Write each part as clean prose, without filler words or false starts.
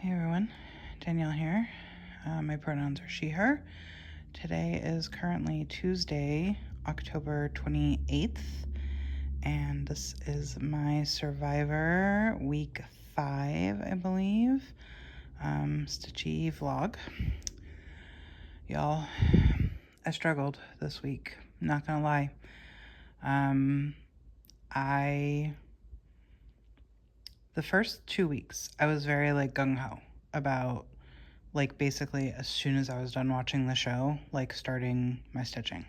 Hey everyone, Danielle here. My pronouns are she, her. Today is currently Tuesday, October 28th, and this is my Survivor week 5, I believe, Stitchy vlog. Y'all, I struggled this week, not gonna lie. The first 2 weeks, I was very gung-ho about basically as soon as I was done watching the show, starting my stitching.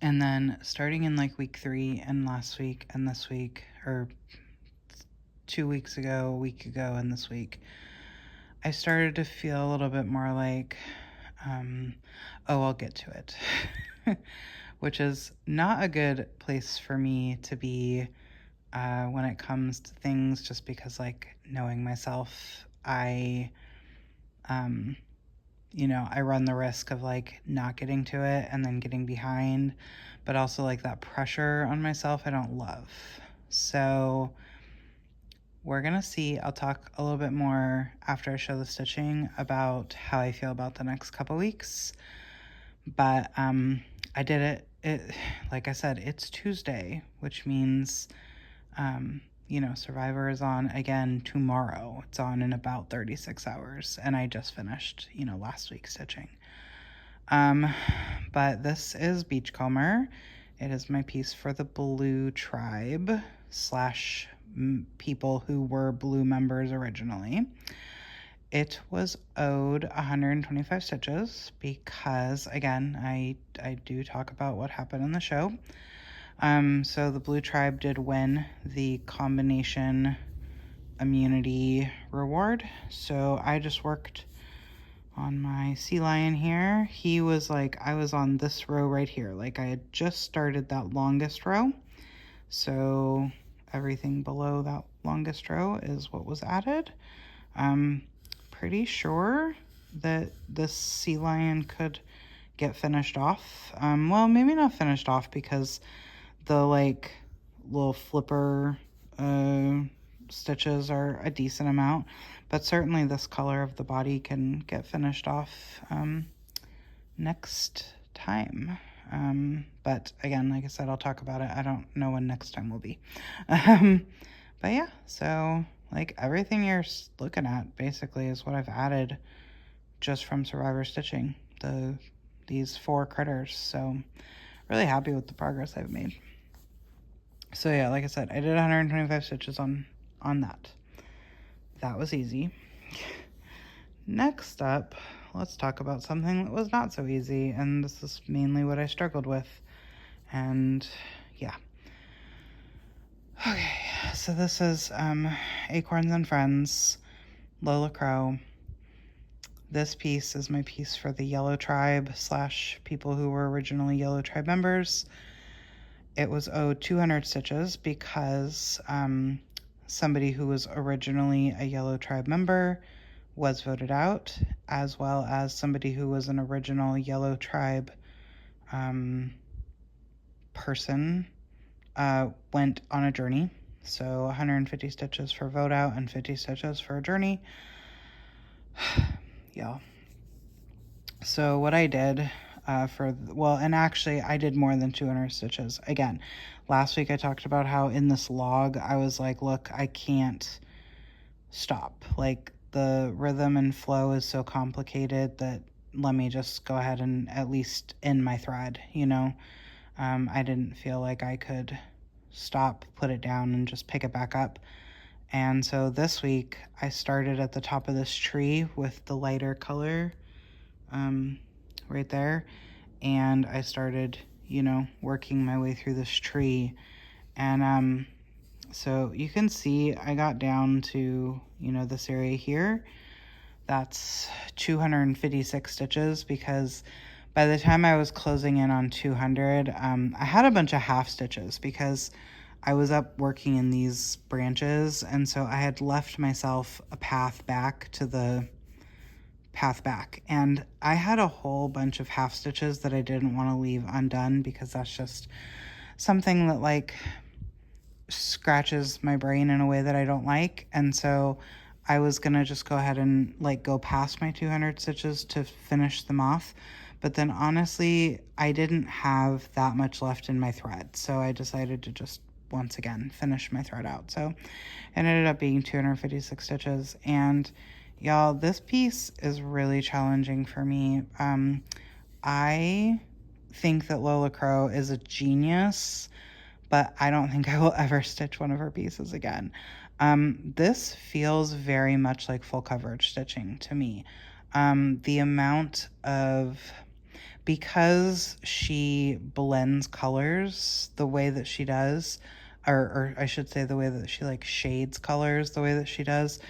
And then starting in week 3 and last week and this week, or 2 weeks ago, a week ago and this week, I started to feel a little bit more I'll get to it. Which is not a good place for me to be when it comes to things, just because knowing myself, I run the risk of not getting to it and then getting behind, but also that pressure on myself I don't love. So we're gonna see. I'll talk a little bit more after I show the stitching about how I feel about the next couple weeks. But I did it. Like I said, it's Tuesday, which means Survivor is on again tomorrow. It's on in about 36 hours, and I just finished, last week's stitching. But this is Beachcomber. It is my piece for the Blue Tribe / people who were Blue members originally. It was owed 125 stitches because, again, I do talk about what happened in the show. So the Blue Tribe did win the combination immunity reward. So I just worked on my sea lion here. He was I was on this row right here. I had just started that longest row. So everything below that longest row is what was added. I'm pretty sure that this sea lion could get finished off. Well, maybe not finished off, because the little flipper stitches are a decent amount, but certainly this color of the body can get finished off next time. But again, like I said, I'll talk about it. I don't know when next time will be. But yeah, so everything you're looking at basically is what I've added just from Survivor stitching these 4 critters. So really happy with the progress I've made. So yeah, like I said, I did 125 stitches on that. That was easy. Next up, let's talk about something that was not so easy, and this is mainly what I struggled with. And yeah. Okay, so this is Acorns and Friends, Lola Crow. This piece is my piece for the Yellow Tribe / people who were originally Yellow Tribe members. It was owed 200 stitches because somebody who was originally a Yellow Tribe member was voted out, as well as somebody who was an original Yellow Tribe person went on a journey. So 150 stitches for vote out and 50 stitches for a journey. Yeah. So what I did and actually I did more than 200 stitches. Again, last week I talked about how in this log I was look, I can't stop. The rhythm and flow is so complicated that let me just go ahead and at least end my thread, I didn't feel like I could stop, put it down, and just pick it back up. And so this week I started at the top of this tree with the lighter color right there, and I started working my way through this tree. And so you can see I got down to this area here. That's 256 stitches, because by the time I was closing in on 200, I had a bunch of half stitches because I was up working in these branches, and so I had left myself a path back to the path back, and I had a whole bunch of half stitches that I didn't want to leave undone, because that's just something that scratches my brain in a way that I don't like. And so I was gonna just go ahead and like go past my 200 stitches to finish them off. But then honestly, I didn't have that much left in my thread. So I decided to just once again finish my thread out. So it ended up being 256 stitches. And y'all, this piece is really challenging for me. I think that Lola Crow is a genius, but I don't think I will ever stitch one of her pieces again. This feels very much like full coverage stitching to me. The amount of, because she blends colors the way that she does, or I should say the way that she like shades colors the way that she does,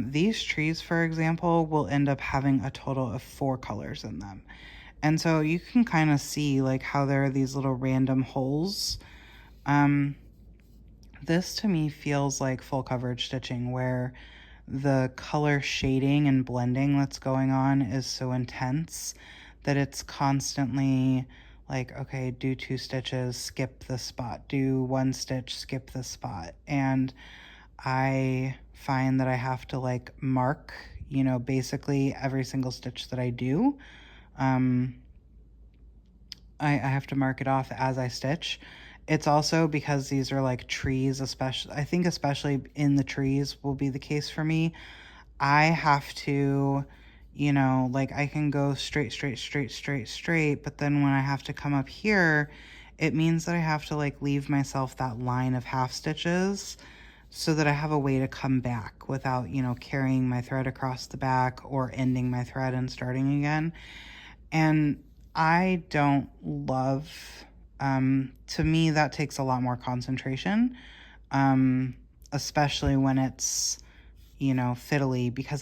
these trees, for example, will end up having a total of 4 colors in them. And so you can kind of see like how there are these little random holes. This to me feels like full coverage stitching, where the color shading and blending that's going on is so intense that it's constantly like, okay, do 2 stitches, skip this spot, do 1 stitch, skip this spot. And I find that I have to like mark, basically every single stitch that I do. I have to mark it off as I stitch. It's also because these are like trees, especially, I think especially in the trees will be the case for me. I have to, like I can go straight, but then when I have to come up here, it means that I have to like leave myself that line of half stitches so that I have a way to come back without, carrying my thread across the back or ending my thread and starting again. And I don't love, to me, that takes a lot more concentration, especially when it's, fiddly, because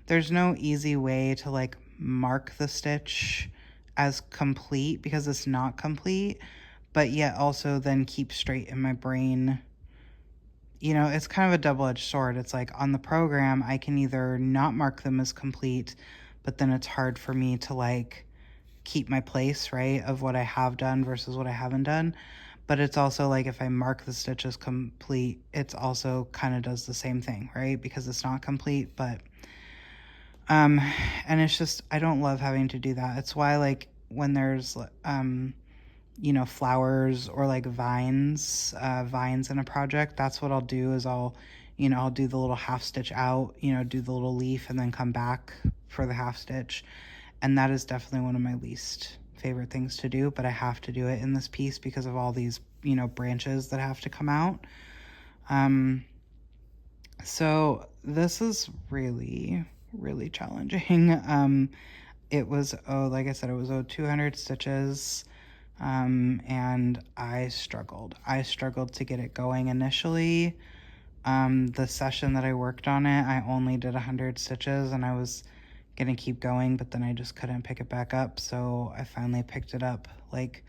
there's no easy way to like mark the stitch as complete because it's not complete, but yet also then keep straight in my brain. It's kind of a double-edged sword. It's like on the program, I can either not mark them as complete, but then it's hard for me to like keep my place, right, of what I have done versus what I haven't done. But it's also like if I mark the stitches complete, it's also kind of does the same thing, right, because it's not complete. But and it's just, I don't love having to do that. It's why like when there's flowers or like vines in a project, that's what I'll do is I'll do the little half stitch out, do the little leaf and then come back for the half stitch. And that is definitely one of my least favorite things to do, but I have to do it in this piece because of all these, branches that have to come out. So this is really, really challenging. It was, like I said, it was 200 stitches. And I struggled to get it going initially. The session that I worked on it, I only did 100 stitches and I was gonna keep going, but then I just couldn't pick it back up. So I finally picked it up like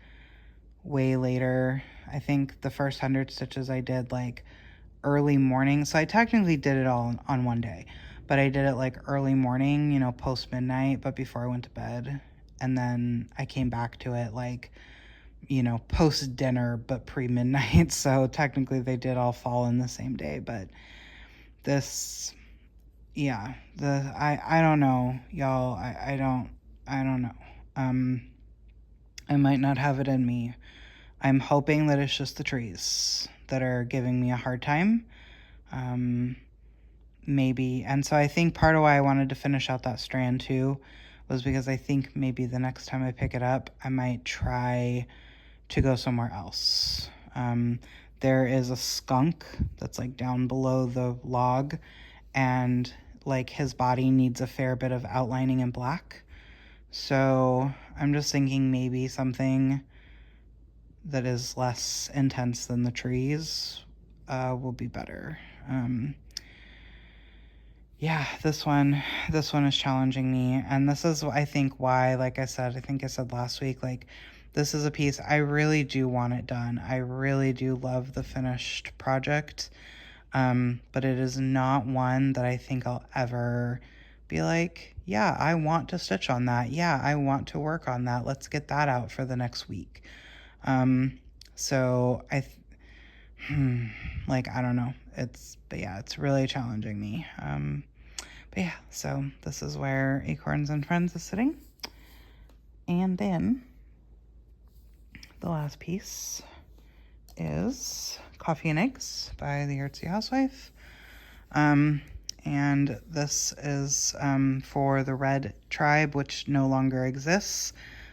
way later. I think the first 100 stitches I did like early morning. So I technically did it all on one day, but I did it like early morning, post midnight, but before I went to bed. And then I came back to it like, post dinner, but pre midnight. So technically they did all fall in the same day, but this, yeah, I don't know, y'all. I don't know. I might not have it in me. I'm hoping that it's just the trees that are giving me a hard time. Maybe. And so I think part of why I wanted to finish out that strand too was because I think maybe the next time I pick it up, I might try to go somewhere else. There is a skunk that's like down below the log, and like his body needs a fair bit of outlining in black. So I'm just thinking maybe something that is less intense than the trees will be better. Yeah, this one is challenging me, and this is, I think, why, like I think I said last week, like this is a piece I really do want it done. I really do love the finished project, but it is not one that I think I'll ever be like, yeah, I want to stitch on that. Yeah, I want to work on that. Let's get that out for the next week. So like, I don't know. but yeah, it's really challenging me. But yeah, so this is where Acorns and Friends is sitting. And then the last piece is Coffee and Eggs by the Artsy Housewife. And this is for the Red Tribe, which no longer exists,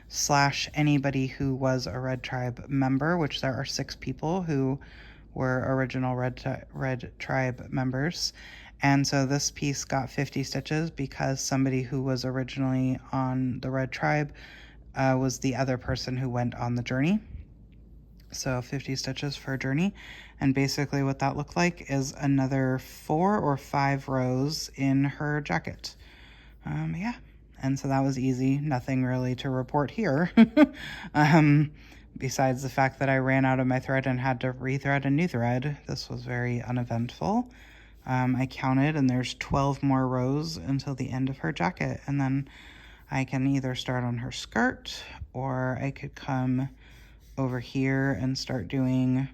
/ anybody who was a Red Tribe member, which there are 6 people who were original Red Tribe members. And so this piece got 50 stitches because somebody who was originally on the Red Tribe was the other person who went on the journey. So 50 stitches for a journey. And basically what that looked like is another 4 or 5 rows in her jacket. Yeah. And so that was easy. Nothing really to report here. Besides the fact that I ran out of my thread and had to rethread a new thread. This was very uneventful. I counted and there's 12 more rows until the end of her jacket. And then I can either start on her skirt, or I could come over here and start doing,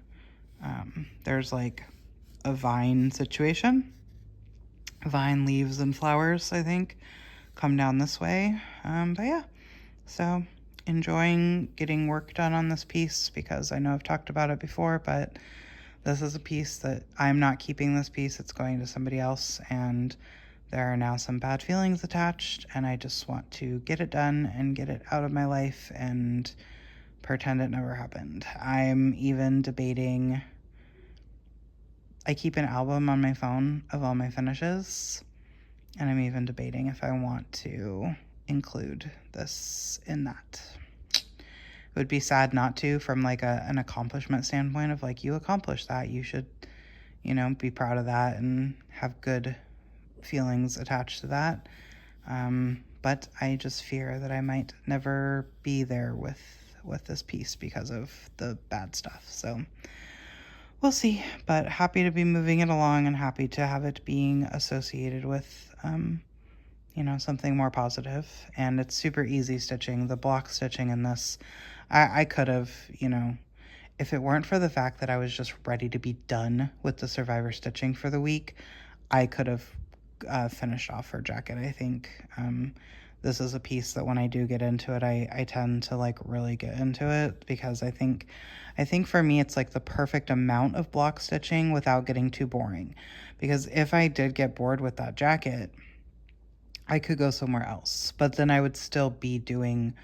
there's like a vine situation. Vine leaves and flowers, I think, come down this way. But yeah, so enjoying getting work done on this piece, because I know I've talked about it before, but this is a piece that I'm not keeping. This piece, it's going to somebody else, and there are now some bad feelings attached, and I just want to get it done and get it out of my life and pretend it never happened. I'm even debating, I keep an album on my phone of all my finishes, and I'm even debating if I want to include this in that. It would be sad not to, from like an accomplishment standpoint of like, you accomplished that, you should, be proud of that and have good feelings attached to that. But I just fear that I might never be there with this piece because of the bad stuff. So we'll see, but happy to be moving it along and happy to have it being associated with, something more positive. And it's super easy stitching. The block stitching in this, I could have, if it weren't for the fact that I was just ready to be done with the Survivor stitching for the week, I could have finished off her jacket, I think. This is a piece that when I do get into it, I tend to like really get into it, because I think for me it's like the perfect amount of block stitching without getting too boring. Because if I did get bored with that jacket, I could go somewhere else, but then I would still be doing,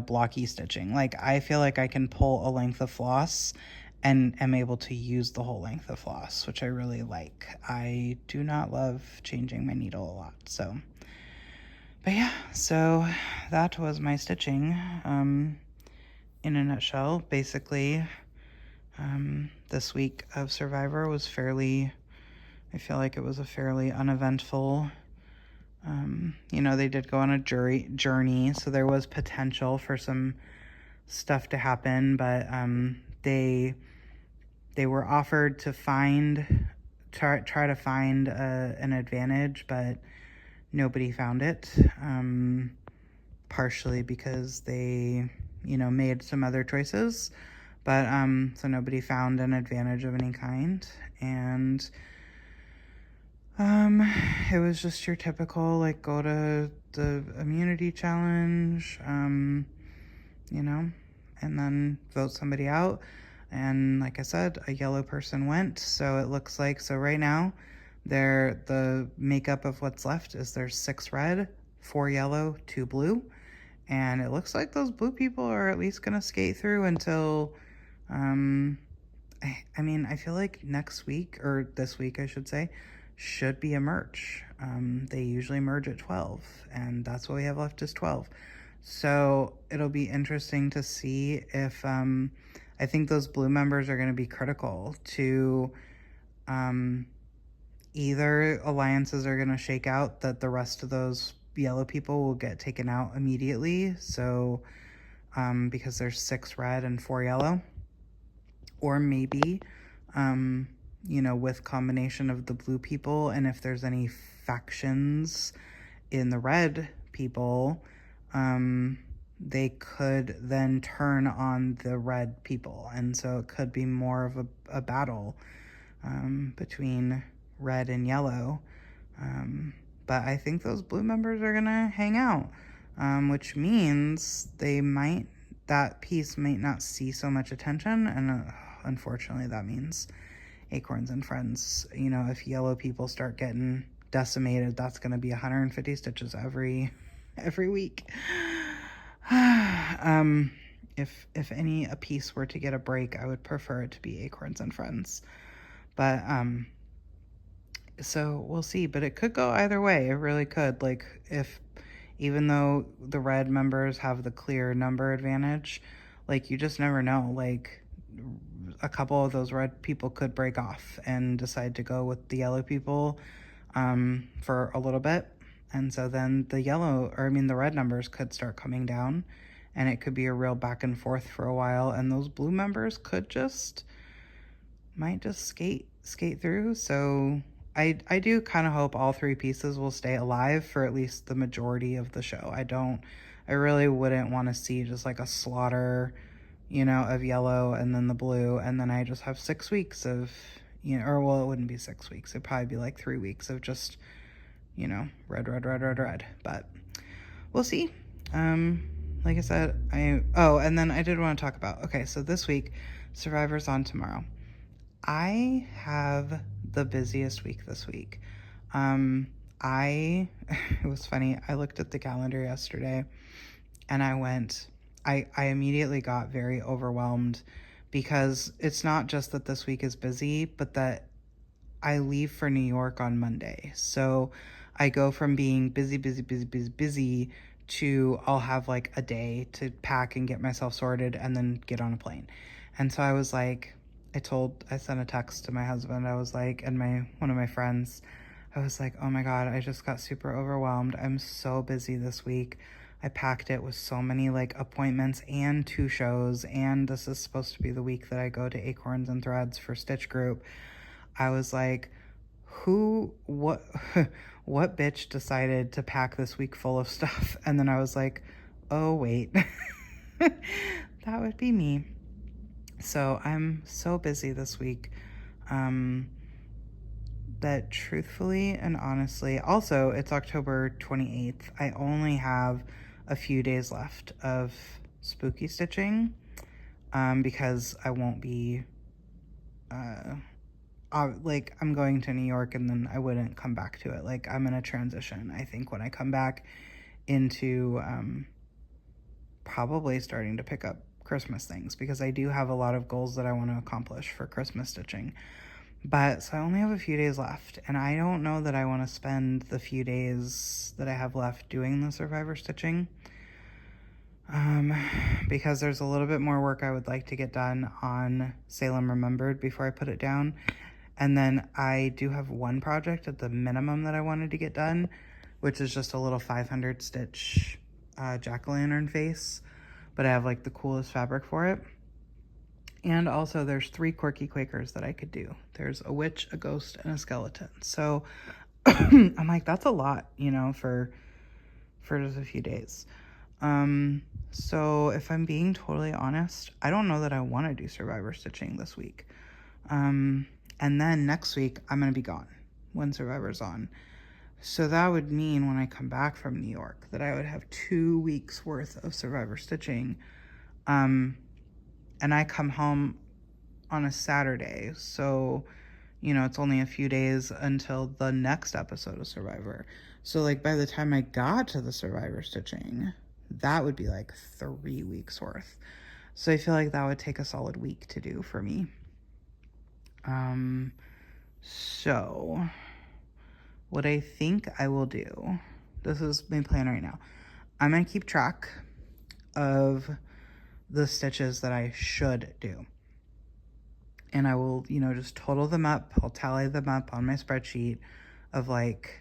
blocky stitching. Like, I feel like I can pull a length of floss and am able to use the whole length of floss, which I really like. I do not love changing my needle a lot, so. But yeah, so that was my stitching, in a nutshell. Basically, this week of Survivor was I feel like it was a fairly uneventful. They did go on a journey, so there was potential for some stuff to happen, but they were offered to try to find an advantage, but nobody found it, partially because they, made some other choices, but so nobody found an advantage of any kind, and it was just your typical, like, go to the immunity challenge, and then vote somebody out. And like I said, a yellow person went, so it looks like, so right now, the makeup of what's left is there's 6 red, 4 yellow, 2 blue, and it looks like those blue people are at least gonna skate through until, I feel like next week, or this week I should say, should be a merge. They usually merge at 12, and that's what we have left is 12. So it'll be interesting to see if, I think those blue members are going to be critical to, either alliances are going to shake out that the rest of those yellow people will get taken out immediately. So, because there's 6 red and 4 yellow, or maybe, with combination of the blue people, and if there's any factions in the red people, they could then turn on the red people, and so it could be more of a battle between red and yellow. But I think those blue members are gonna hang out, which means that piece might not see so much attention, and unfortunately that means Acorns and Friends, if yellow people start getting decimated, that's gonna be 150 stitches every week. If a piece were to get a break, I would prefer it to be Acorns and Friends. But so we'll see, but it could go either way. It really could. Like, even though the red members have the clear number advantage, like, you just never know. Like, a couple of those red people could break off and decide to go with the yellow people for a little bit. And so then the red numbers could start coming down, and it could be a real back and forth for a while. And those blue members might just skate through. So I do kind of hope all three pieces will stay alive for at least the majority of the show. I really wouldn't want to see just like a slaughter, of yellow and then the blue, and then I just have 6 weeks of, or well, it wouldn't be 6 weeks. It'd probably be like 3 weeks of just, red. But we'll see. Like I said, and then I did want to talk about, okay, so this week, Survivor's on tomorrow. I have the busiest week this week. It was funny. I looked at the calendar yesterday and I immediately got very overwhelmed, because it's not just that this week is busy, but that I leave for New York on Monday. So I go from being busy to I'll have like a day to pack and get myself sorted and then get on a plane. And so I was like, I sent a text to my husband. I was like, and one of my friends, I was like, oh my God, I just got super overwhelmed. I'm so busy this week. I packed it with so many like appointments and 2 shows, and this is supposed to be the week that I go to Acorns and Threads for Stitch Group. I was like, what bitch decided to pack this week full of stuff? And then I was like, oh wait, that would be me. So I'm so busy this week, that truthfully and honestly, also it's October 28th. I only have a few days left of spooky stitching, because I won't be, like, I'm going to New York and then I wouldn't come back to it. Like, I'm in a transition, I think, when I come back into, probably starting to pick up Christmas things, because I do have a lot of goals that I want to accomplish for Christmas stitching. But so I only have a few days left, and I don't know that I want to spend the few days that I have left doing the Survivor stitching, because there's a little bit more work I would like to get done on Salem Remembered before I put it down. And then I do have one project at the minimum that I wanted to get done, which is just a little 500 stitch jack-o'-lantern face, but I have like the coolest fabric for it. And also there's 3 quirky Quakers that I could do. There's a witch, a ghost, and a skeleton. So I'm like, that's a lot, for just a few days. So if I'm being totally honest, I don't know that I want to do Survivor stitching this week. And then next week I'm going to be gone when Survivor's on. So that would mean when I come back from New York that I would have 2 weeks worth of Survivor stitching. And I come home on a Saturday. So, it's only a few days until the next episode of Survivor. So like by the time I got to the Survivor stitching, that would be like 3 weeks worth. So I feel like that would take a solid week to do for me. So what I think I will do, this is my plan right now. I'm going to keep track of the stitches that I should do. And I will, just total them up. I'll tally them up on my spreadsheet of like,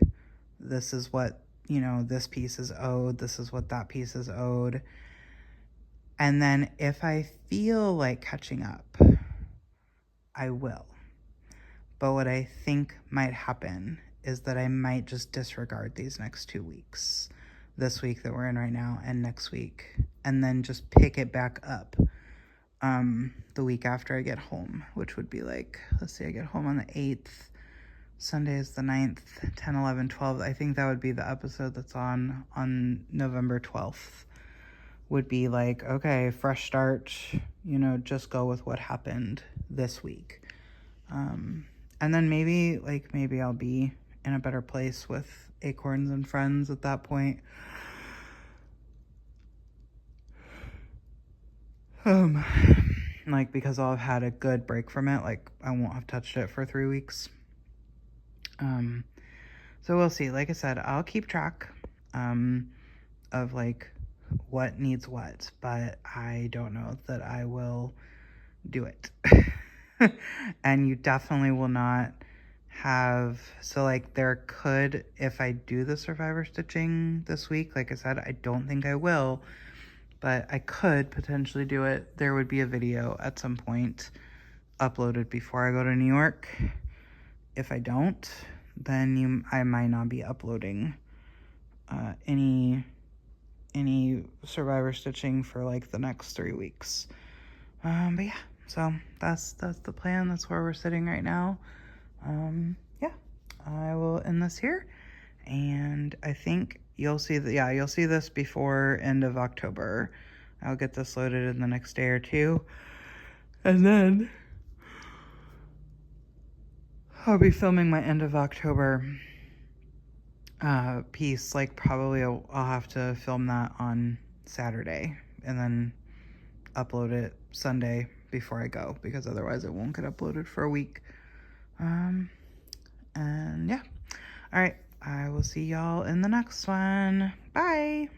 this is what, this piece is owed. This is what that piece is owed. And then if I feel like catching up, I will. But what I think might happen is that I might just disregard these next 2 weeks. This week that we're in right now and next week. And then just pick it back up the week after I get home, which would be like, let's see, I get home on the 8th. Sunday is the 9th, 10, 11, 12. I think that would be the episode that's on November 12th. Would be like, okay, fresh start, you know, just go with what happened this week. And then maybe I'll be in a better place with Acorns and Friends at that point. Like, because I'll have had a good break from it, like, I won't have touched it for 3 weeks. So we'll see. Like I said, I'll keep track, of, like, what needs what, but I don't know that I will do it. And you definitely will not have, so, like, there could, if I do the Survivor stitching this week, like I said, I don't think I will, but I could potentially do it. There would be a video at some point uploaded before I go to New York. If I don't, then I might not be uploading any Survivor stitching for like the next 3 weeks. But yeah, so that's the plan. That's where we're sitting right now. Yeah, I will end this here, and I think you'll see you'll see this before end of October. I'll get this loaded in the next day or two, and then I'll be filming my end of October piece. Like, probably I'll have to film that on Saturday and then upload it Sunday before I go, because otherwise it won't get uploaded for a week. And yeah, all right, I will see y'all in the next one. Bye.